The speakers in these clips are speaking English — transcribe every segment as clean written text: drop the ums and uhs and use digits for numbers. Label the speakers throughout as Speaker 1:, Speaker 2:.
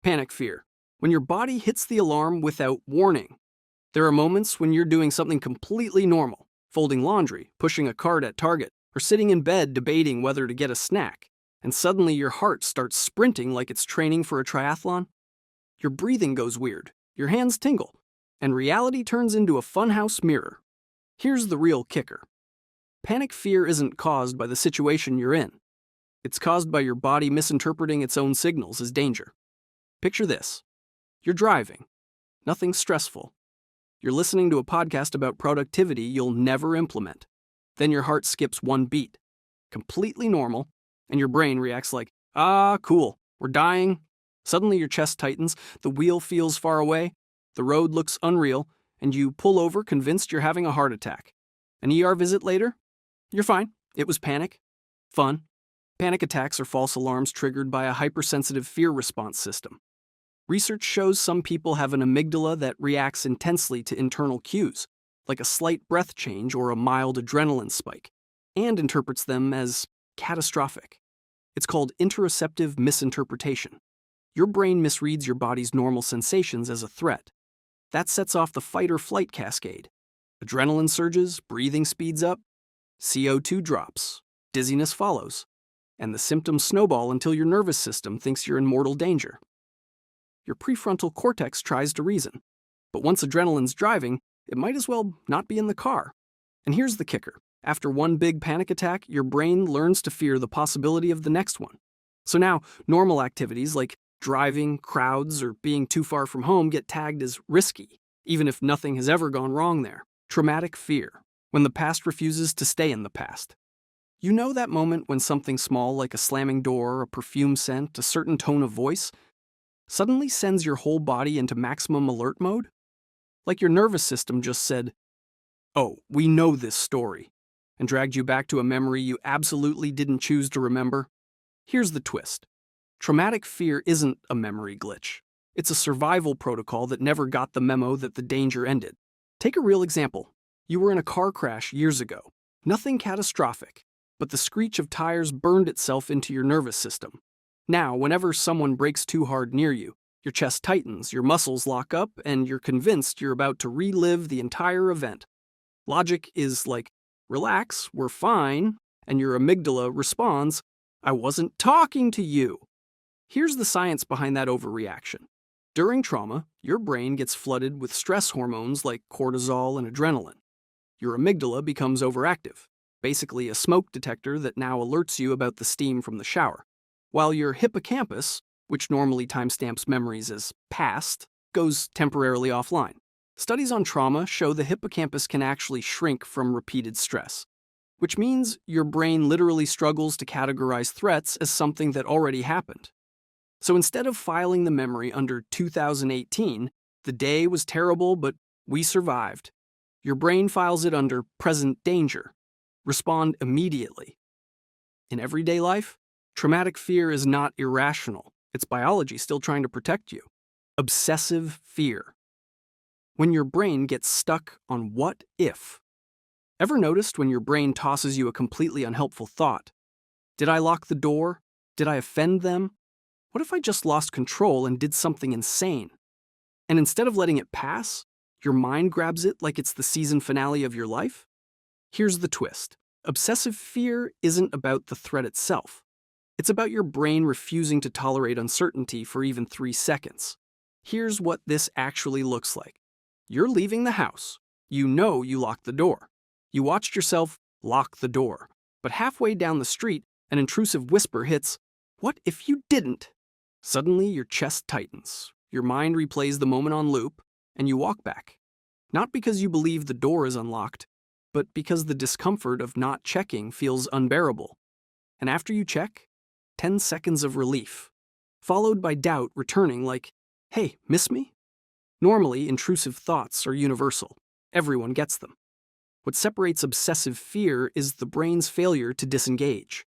Speaker 1: Panic fear. When your body hits the alarm without warning. There are moments when you're doing something completely normal, folding laundry, pushing a cart at Target, or sitting in bed debating whether to get a snack, and suddenly your heart starts sprinting like it's training for a triathlon. Your breathing goes weird, your hands tingle, and reality turns into a funhouse mirror. Here's the real kicker. Panic fear isn't caused by the situation you're in. It's caused by your body misinterpreting its own signals as danger. Picture this. You're driving. Nothing stressful. You're listening to a podcast about productivity you'll never implement. Then your heart skips one beat. Completely normal, and your brain reacts like, cool, we're dying. Suddenly your chest tightens, the wheel feels far away, the road looks unreal, and you pull over convinced you're having a heart attack. An ER visit later? You're fine. It was panic. Fun. Panic attacks are false alarms triggered by a hypersensitive fear response system. Research shows some people have an amygdala that reacts intensely to internal cues, like a slight breath change or a mild adrenaline spike, and interprets them as catastrophic. It's called interoceptive misinterpretation. Your brain misreads your body's normal sensations as a threat. That sets off the fight or flight cascade. Adrenaline surges, breathing speeds up, CO2 drops, dizziness follows, and the symptoms snowball until your nervous system thinks you're in mortal danger. Your prefrontal cortex tries to reason, but once adrenaline's driving, it might as well not be in the car. And here's the kicker. After one big panic attack, your brain learns to fear the possibility of the next one. So now, normal activities like driving, crowds, or being too far from home get tagged as risky, even if nothing has ever gone wrong there. Traumatic fear, when the past refuses to stay in the past. You know that moment when something small like a slamming door, a perfume scent, a certain tone of voice suddenly sends your whole body into maximum alert mode? Like your nervous system just said, "Oh, we know this story," and dragged you back to a memory you absolutely didn't choose to remember. Here's the twist. Traumatic fear isn't a memory glitch. It's a survival protocol that never got the memo that the danger ended. Take a real example. You were in a car crash years ago. Nothing catastrophic, but the screech of tires burned itself into your nervous system. Now, whenever someone brakes too hard near you, your chest tightens, your muscles lock up, and you're convinced you're about to relive the entire event. Logic is like, relax, we're fine, and your amygdala responds, I wasn't talking to you. Here's the science behind that overreaction. During trauma, your brain gets flooded with stress hormones like cortisol and adrenaline. Your amygdala becomes overactive, basically a smoke detector that now alerts you about the steam from the shower. While your hippocampus, which normally timestamps memories as past, goes temporarily offline. Studies on trauma show the hippocampus can actually shrink from repeated stress, which means your brain literally struggles to categorize threats as something that already happened. So instead of filing the memory under 2018, the day was terrible, but we survived, your brain files it under present danger. Respond immediately. In everyday life, traumatic fear is not irrational. It's biology still trying to protect you. Obsessive fear. When your brain gets stuck on what if. Ever noticed when your brain tosses you a completely unhelpful thought? Did I lock the door? Did I offend them? What if I just lost control and did something insane? And instead of letting it pass, your mind grabs it like it's the season finale of your life? Here's the twist. Obsessive fear isn't about the threat itself. It's about your brain refusing to tolerate uncertainty for even 3 seconds. Here's what this actually looks like. You're leaving the house. You know you locked the door. You watched yourself lock the door. But halfway down the street, an intrusive whisper hits, "What if you didn't?" Suddenly, your chest tightens. Your mind replays the moment on loop, and you walk back. Not because you believe the door is unlocked, but because the discomfort of not checking feels unbearable. And after you check, 10 seconds of relief, followed by doubt returning like, "Hey, miss me?" Normally, intrusive thoughts are universal. Everyone gets them. What separates obsessive fear is the brain's failure to disengage.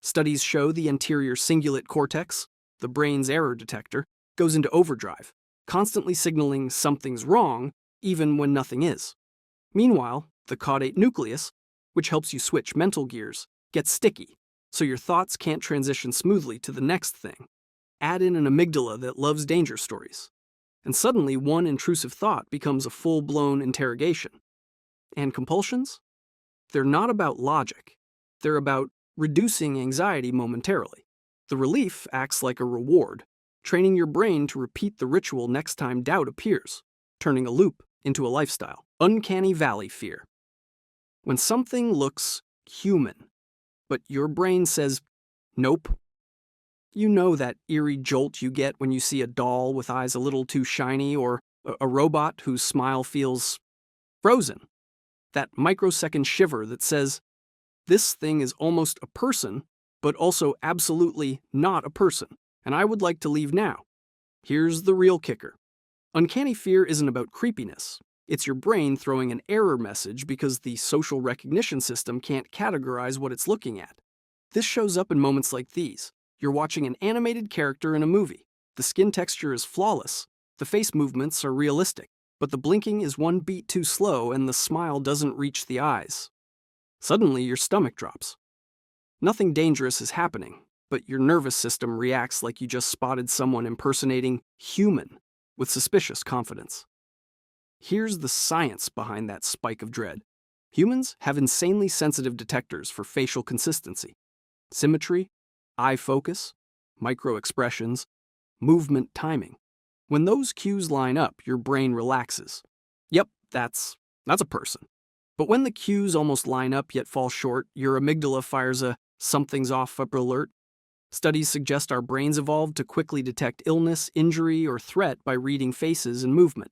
Speaker 1: Studies show the anterior cingulate cortex, the brain's error detector, goes into overdrive, constantly signaling something's wrong, even when nothing is. Meanwhile, the caudate nucleus, which helps you switch mental gears, gets sticky, so your thoughts can't transition smoothly to the next thing. Add in an amygdala that loves danger stories. And suddenly one intrusive thought becomes a full-blown interrogation. And compulsions? They're not about logic. They're about reducing anxiety momentarily. The relief acts like a reward, training your brain to repeat the ritual next time doubt appears, turning a loop into a lifestyle. Uncanny valley fear. When something looks human, but your brain says, nope. You know that eerie jolt you get when you see a doll with eyes a little too shiny or a robot whose smile feels frozen. That microsecond shiver that says, this thing is almost a person, but also absolutely not a person, and I would like to leave now. Here's the real kicker. Uncanny fear isn't about creepiness. It's your brain throwing an error message because the social recognition system can't categorize what it's looking at. This shows up in moments like these. You're watching an animated character in a movie. The skin texture is flawless. The face movements are realistic, but the blinking is one beat too slow and the smile doesn't reach the eyes. Suddenly, your stomach drops. Nothing dangerous is happening, but your nervous system reacts like you just spotted someone impersonating human with suspicious confidence. Here's the science behind that spike of dread. Humans have insanely sensitive detectors for facial consistency, symmetry, eye focus, micro-expressions, movement timing. When those cues line up, your brain relaxes. Yep, that's a person. But when the cues almost line up yet fall short, your amygdala fires a something's off alert. Studies suggest our brains evolved to quickly detect illness, injury, or threat by reading faces and movement.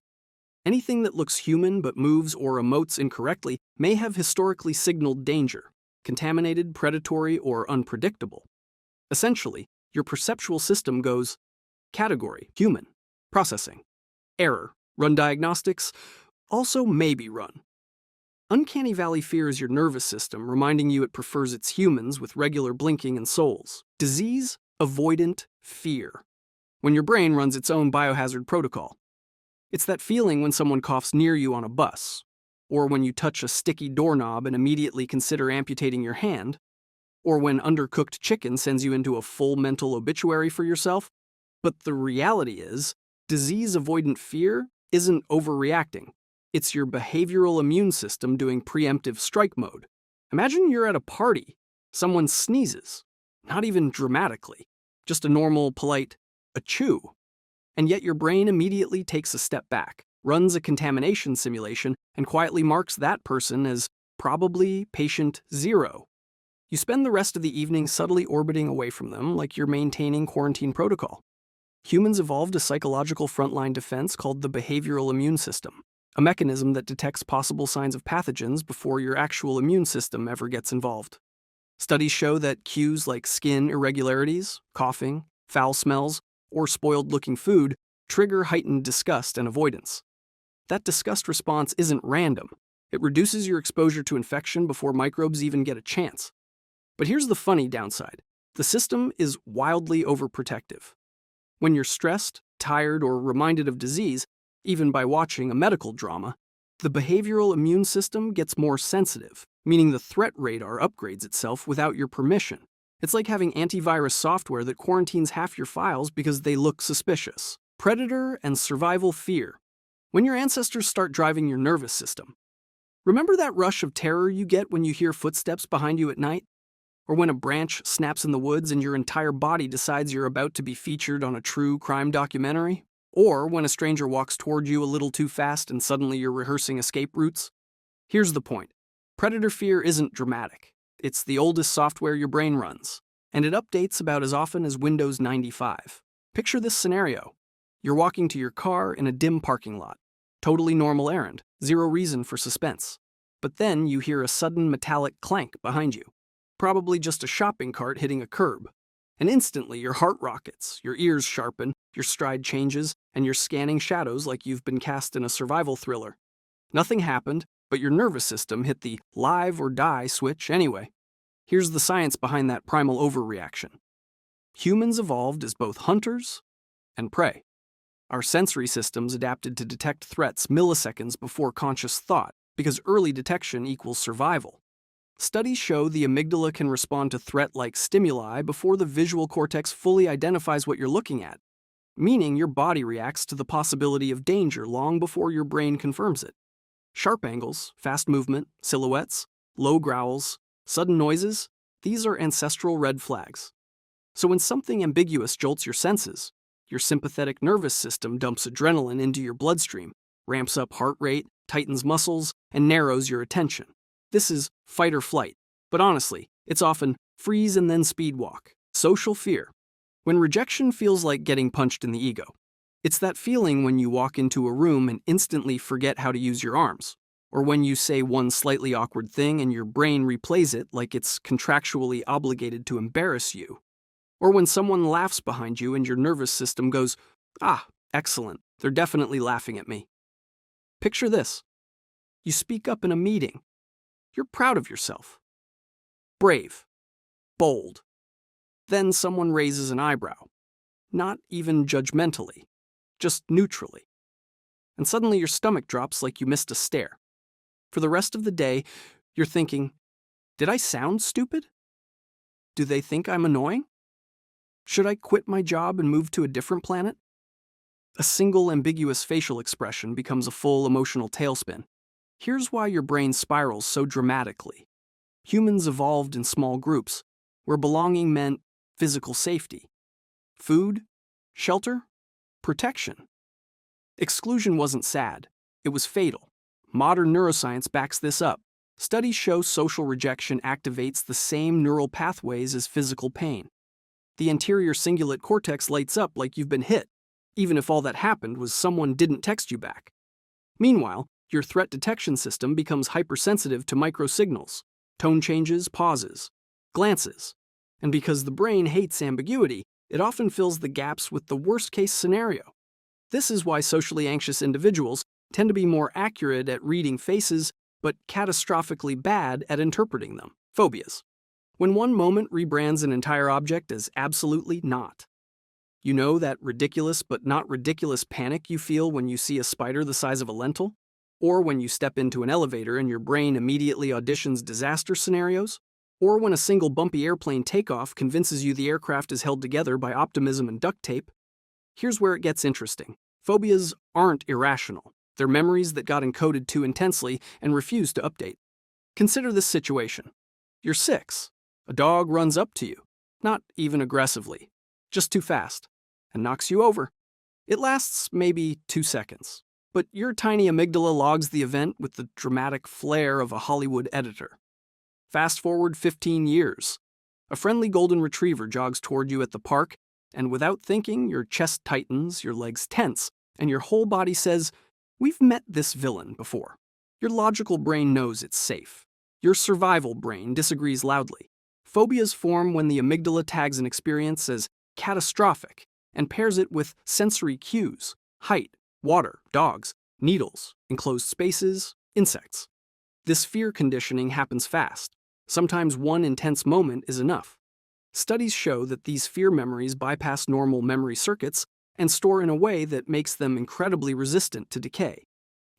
Speaker 1: Anything that looks human but moves or emotes incorrectly may have historically signaled danger, contaminated, predatory, or unpredictable. Essentially, your perceptual system goes category, human, processing, error, run diagnostics, also maybe run. Uncanny valley fear is your nervous system reminding you it prefers its humans with regular blinking and souls. Disease-avoidant fear. When your brain runs its own biohazard protocol. It's that feeling when someone coughs near you on a bus, or when you touch a sticky doorknob and immediately consider amputating your hand, or when undercooked chicken sends you into a full mental obituary for yourself. But the reality is, disease-avoidant fear isn't overreacting. It's your behavioral immune system doing preemptive strike mode. Imagine you're at a party. Someone sneezes. Not even dramatically. Just a normal, polite achoo. And yet your brain immediately takes a step back, runs a contamination simulation, and quietly marks that person as probably patient 0. You spend the rest of the evening subtly orbiting away from them like you're maintaining quarantine protocol. Humans evolved a psychological frontline defense called the behavioral immune system, a mechanism that detects possible signs of pathogens before your actual immune system ever gets involved. Studies show that cues like skin irregularities, coughing, foul smells, or spoiled-looking food trigger heightened disgust and avoidance. That disgust response isn't random. It reduces your exposure to infection before microbes even get a chance. But here's the funny downside. The system is wildly overprotective. When you're stressed, tired, or reminded of disease, even by watching a medical drama, the behavioral immune system gets more sensitive, meaning the threat radar upgrades itself without your permission. It's like having antivirus software that quarantines half your files because they look suspicious. Predator and survival fear. When your ancestors start driving your nervous system. Remember that rush of terror you get when you hear footsteps behind you at night? Or when a branch snaps in the woods and your entire body decides you're about to be featured on a true crime documentary? Or when a stranger walks toward you a little too fast and suddenly you're rehearsing escape routes? Here's the point. Predator fear isn't dramatic. It's the oldest software your brain runs, and it updates about as often as Windows 95. Picture this scenario. You're walking to your car in a dim parking lot. Totally normal errand, zero reason for suspense. But then you hear a sudden metallic clank behind you. Probably just a shopping cart hitting a curb. And instantly your heart rockets, your ears sharpen, your stride changes, and you're scanning shadows like you've been cast in a survival thriller. Nothing happened, but your nervous system hit the live or die switch anyway. Here's the science behind that primal overreaction. Humans evolved as both hunters and prey. Our sensory systems adapted to detect threats milliseconds before conscious thought, because early detection equals survival. Studies show the amygdala can respond to threat-like stimuli before the visual cortex fully identifies what you're looking at, meaning your body reacts to the possibility of danger long before your brain confirms it. Sharp angles, fast movement, silhouettes, low growls, sudden noises, these are ancestral red flags. So when something ambiguous jolts your senses, your sympathetic nervous system dumps adrenaline into your bloodstream, ramps up heart rate, tightens muscles, and narrows your attention. This is fight or flight, but honestly, it's often freeze and then speed walk. Social fear. When rejection feels like getting punched in the ego. It's that feeling when you walk into a room and instantly forget how to use your arms, or when you say one slightly awkward thing and your brain replays it like it's contractually obligated to embarrass you, or when someone laughs behind you and your nervous system goes, "Ah, excellent, they're definitely laughing at me." Picture this. You speak up in a meeting. You're proud of yourself. Brave. Bold. Then someone raises an eyebrow. Not even judgmentally, just neutrally. And suddenly your stomach drops like you missed a stare. For the rest of the day, you're thinking, did I sound stupid? Do they think I'm annoying? Should I quit my job and move to a different planet? A single ambiguous facial expression becomes a full emotional tailspin. Here's why your brain spirals so dramatically. Humans evolved in small groups, where belonging meant physical safety. Food, shelter, protection. Exclusion wasn't sad, it was fatal. Modern neuroscience backs this up. Studies show social rejection activates the same neural pathways as physical pain. The anterior cingulate cortex lights up like you've been hit, even if all that happened was someone didn't text you back. Meanwhile, your threat detection system becomes hypersensitive to microsignals, tone changes, pauses, glances. And because the brain hates ambiguity, it often fills the gaps with the worst-case scenario. This is why socially anxious individuals tend to be more accurate at reading faces, but catastrophically bad at interpreting them. Phobias. When one moment rebrands an entire object as absolutely not. You know that ridiculous but not ridiculous panic you feel when you see a spider the size of a lentil? Or when you step into an elevator and your brain immediately auditions disaster scenarios? Or when a single bumpy airplane takeoff convinces you the aircraft is held together by optimism and duct tape? Here's where it gets interesting. Phobias aren't irrational. They're memories that got encoded too intensely and refuse to update. Consider this situation. You're 6. A dog runs up to you, not even aggressively, just too fast, and knocks you over. It lasts maybe 2 seconds, but your tiny amygdala logs the event with the dramatic flair of a Hollywood editor. Fast forward 15 years. A friendly golden retriever jogs toward you at the park, and without thinking, your chest tightens, your legs tense, and your whole body says, "We've met this villain before." Your logical brain knows it's safe. Your survival brain disagrees loudly. Phobias form when the amygdala tags an experience as catastrophic and pairs it with sensory cues: height, water, dogs, needles, enclosed spaces, insects. This fear conditioning happens fast. Sometimes one intense moment is enough. Studies show that these fear memories bypass normal memory circuits and store in a way that makes them incredibly resistant to decay.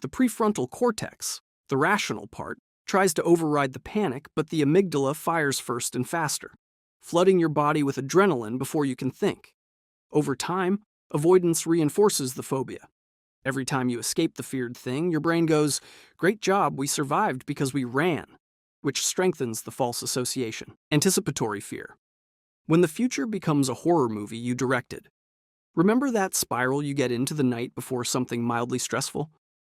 Speaker 1: The prefrontal cortex, the rational part, tries to override the panic, but the amygdala fires first and faster, flooding your body with adrenaline before you can think. Over time, avoidance reinforces the phobia. Every time you escape the feared thing, your brain goes, "Great job, we survived because we ran," which strengthens the false association. Anticipatory fear. When the future becomes a horror movie you directed. Remember that spiral you get into the night before something mildly stressful?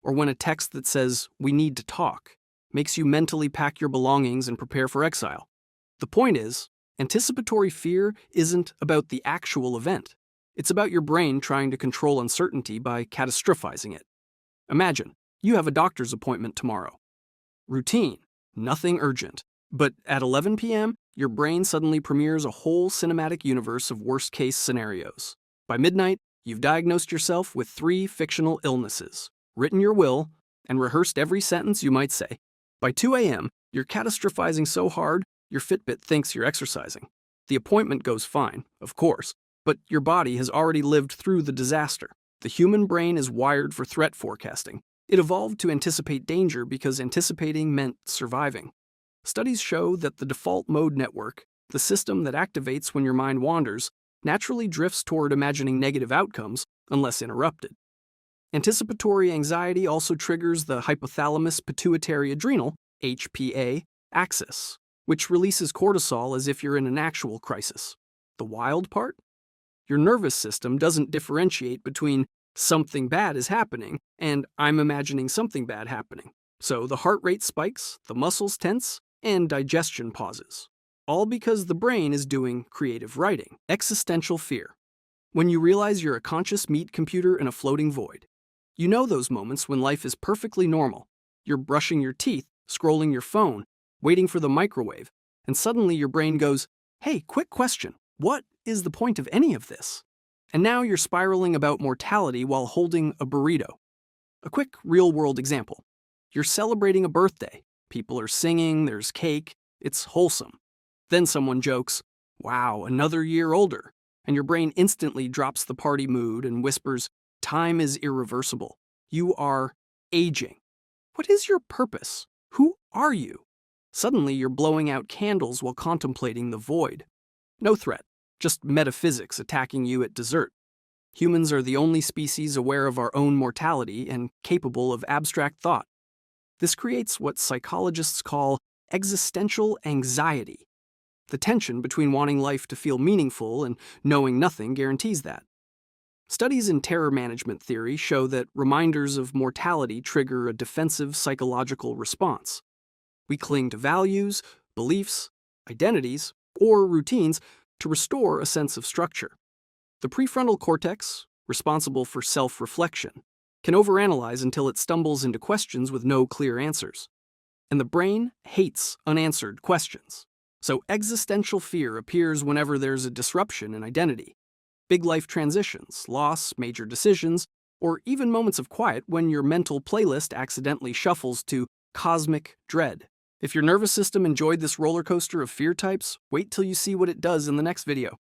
Speaker 1: Or when a text that says, "We need to talk," makes you mentally pack your belongings and prepare for exile. The point is, anticipatory fear isn't about the actual event. It's about your brain trying to control uncertainty by catastrophizing it. Imagine, you have a doctor's appointment tomorrow. Routine, nothing urgent. But at 11 p.m., your brain suddenly premieres a whole cinematic universe of worst-case scenarios. By midnight, you've diagnosed yourself with 3 fictional illnesses, written your will, and rehearsed every sentence you might say. By 2 a.m., you're catastrophizing so hard, your Fitbit thinks you're exercising. The appointment goes fine, of course, but your body has already lived through the disaster. The human brain is wired for threat forecasting. It evolved to anticipate danger because anticipating meant surviving. Studies show that the default mode network, the system that activates when your mind wanders, naturally drifts toward imagining negative outcomes unless interrupted. Anticipatory anxiety also triggers the hypothalamus pituitary adrenal (HPA) axis, which releases cortisol as if you're in an actual crisis. The wild part? Your nervous system doesn't differentiate between something bad is happening and I'm imagining something bad happening. So the heart rate spikes, the muscles tense, and digestion pauses. All because the brain is doing creative writing. Existential fear. When you realize you're a conscious meat computer in a floating void. You know those moments when life is perfectly normal. You're brushing your teeth, scrolling your phone, waiting for the microwave, and suddenly your brain goes, "Hey, quick question. What is the point of any of this?" And now you're spiraling about mortality while holding a burrito. A quick real-world example. You're celebrating a birthday. People are singing, there's cake, it's wholesome. Then someone jokes, "Wow, another year older," and your brain instantly drops the party mood and whispers, "Time is irreversible. You are aging. What is your purpose? Who are you?" Suddenly you're blowing out candles while contemplating the void. No threat, just metaphysics attacking you at dessert. Humans are the only species aware of our own mortality and capable of abstract thought. This creates what psychologists call existential anxiety. The tension between wanting life to feel meaningful and knowing nothing guarantees that. Studies in terror management theory show that reminders of mortality trigger a defensive psychological response. We cling to values, beliefs, identities, or routines to restore a sense of structure. The prefrontal cortex, responsible for self-reflection, can overanalyze until it stumbles into questions with no clear answers. And the brain hates unanswered questions. So existential fear appears whenever there's a disruption in identity. Big life transitions, loss, major decisions, or even moments of quiet when your mental playlist accidentally shuffles to cosmic dread. If your nervous system enjoyed this roller coaster of fear types, wait till you see what it does in the next video.